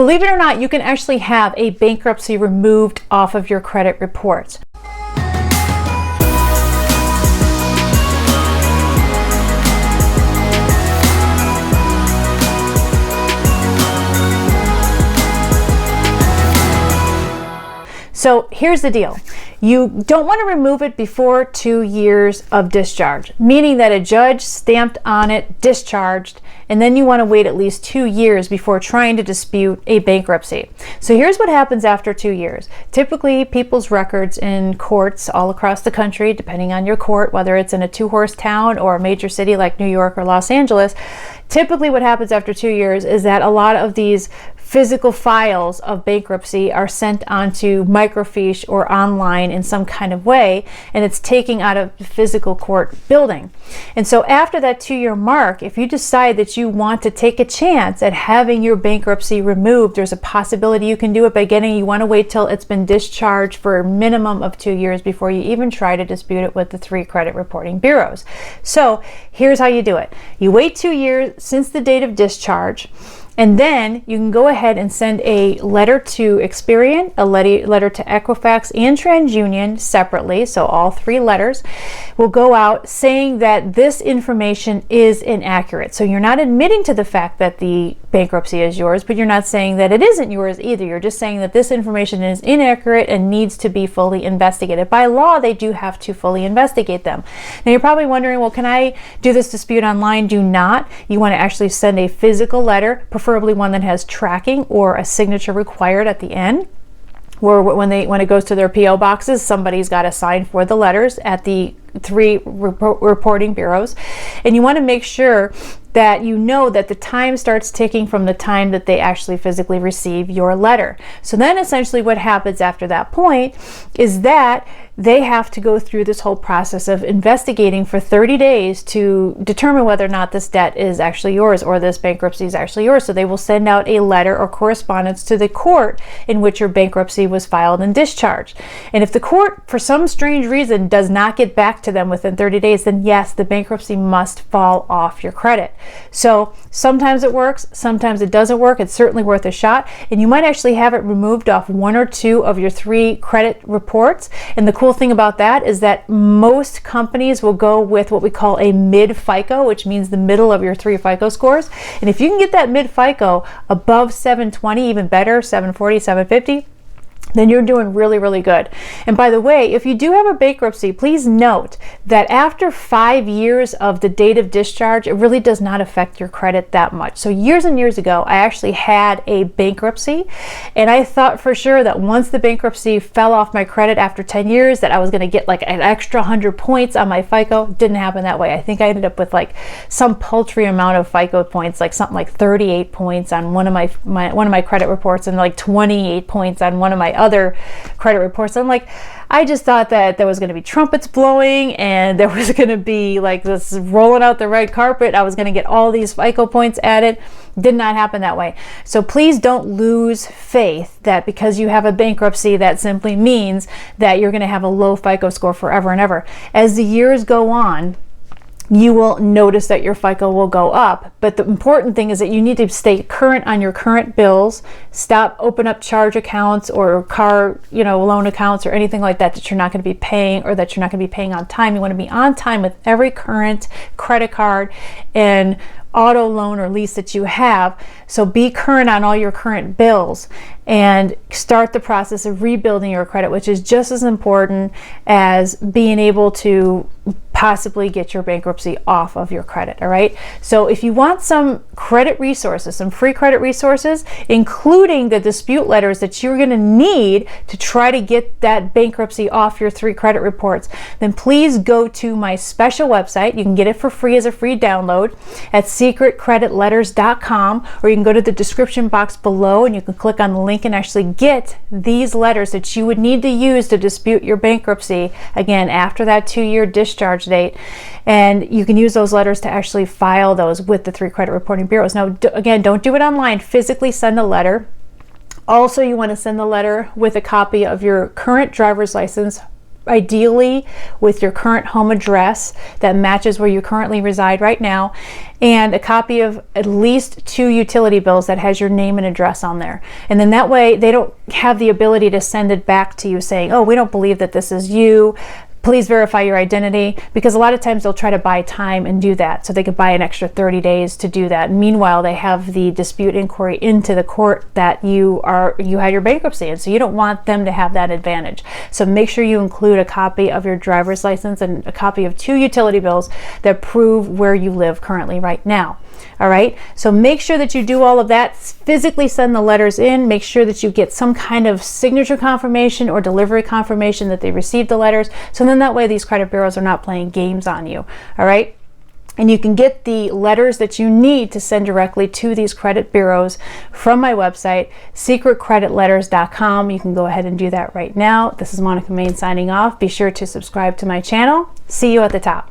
Believe it or not, you can actually have a bankruptcy removed off of your credit reports. So here's the deal. You don't want to remove it before 2 years of discharge, meaning that a judge stamped on it discharged, and then you want to wait at least 2 years before trying to dispute a bankruptcy. So here's what happens after 2 years. Typically, people's records in courts all across the country, depending on your court, whether it's in a two-horse town or a major city like New York or Los Angeles, typically what happens after 2 years is that a lot of these physical files of bankruptcy are sent onto microfiche or online in some kind of way, and it's taken out of the physical court building. And so after that 2-year mark, if you decide that you want to take a chance at having your bankruptcy removed, there's a possibility you can do it by you want to wait till it's been discharged for a minimum of 2 years before you even try to dispute it with the 3 credit reporting bureaus. So here's how you do it. You wait 2 years since the date of discharge, and then you can go ahead and send a letter to Experian, a letter to Equifax and TransUnion separately. So all 3 letters will go out saying that this information is inaccurate. So you're not admitting to the fact that the bankruptcy is yours, but you're not saying that it isn't yours either. You're just saying that this information is inaccurate and needs to be fully investigated. By law, they do have to fully investigate them. Now you're probably wondering, well, can I do this dispute online? Do not. You want to actually send a physical letter, preferably one that has tracking or a signature required at the end, where when it goes to their PO boxes, somebody's got to sign for the letters at the 3 reporting bureaus. And you want to make sure that you know that the time starts ticking from the time that they actually physically receive your letter. So then essentially what happens after that point is that they have to go through this whole process of investigating for 30 days to determine whether or not this debt is actually yours or this bankruptcy is actually yours. So they will send out a letter or correspondence to the court in which your bankruptcy was filed and discharged. And if the court, for some strange reason, does not get back to them within 30 days, then yes, the bankruptcy must fall off your credit. So sometimes it works, sometimes it doesn't work. It's certainly worth a shot. And you might actually have it removed off 1 or 2 of your 3 credit reports. And the cool thing about that is that most companies will go with what we call a mid FICO, which means the middle of your 3 FICO scores. And if you can get that mid FICO above 720, even better, 740, 750, then you're doing really, really good. And by the way, if you do have a bankruptcy, please note that after 5 years of the date of discharge, it really does not affect your credit that much. So years and years ago, I actually had a bankruptcy, and I thought for sure that once the bankruptcy fell off my credit after 10 years, that I was going to get like an extra 100 points on my FICO. Didn't happen that way. I think I ended up with like some paltry amount of FICO points, like something like 38 points on one of my credit reports, and like 28 points on one of my other credit reports. I'm like, I just thought that there was going to be trumpets blowing and there was going to be like this rolling out the red carpet. I was going to get all these FICO points added. Did not happen that way. So please don't lose faith that because you have a bankruptcy, that simply means that you're going to have a low FICO score forever and ever. As the years go on, you will notice that your FICO will go up. But the important thing is that you need to stay current on your current bills. Stop open up charge accounts or car, loan accounts or anything like that that you're not going to be paying or that you're not going to be paying on time. You want to be on time with every current credit card and auto loan or lease that you have. So be current on all your current bills and start the process of rebuilding your credit, which is just as important as being able to possibly get your bankruptcy off of your credit. All right. So if you want some credit resources, some free credit resources, including the dispute letters that you're going to need to try to get that bankruptcy off your 3 credit reports, then please go to my special website. You can get it for free as a free download at secretcreditletters.com, or you can go to the description box below and you can click on the link and actually get these letters that you would need to use to dispute your bankruptcy, again, after that 2-year discharge date. And you can use those letters to actually file those with the 3 credit reporting bureaus. Now, again, don't do it online. Physically send a letter. Also, you want to send the letter with a copy of your current driver's license, ideally with your current home address that matches where you currently reside right now, and a copy of at least 2 utility bills that has your name and address on there. And then that way they don't have the ability to send it back to you saying, oh, we don't believe that this is you, please verify your identity, because a lot of times they'll try to buy time and do that, so they could buy an extra 30 days to do that. Meanwhile, they have the dispute inquiry into the court that you had your bankruptcy in, so you don't want them to have that advantage. So make sure you include a copy of your driver's license and a copy of 2 utility bills that prove where you live currently right now. All right, so make sure that you do all of that. Physically send the letters in. Make sure that you get some kind of signature confirmation or delivery confirmation that they received the letters. So then that way these credit bureaus are not playing games on you. All right. And you can get the letters that you need to send directly to these credit bureaus from my website, secretcreditletters.com. You can go ahead and do that right now. This is Monica Main signing off. Be sure to subscribe to my channel. See you at the top.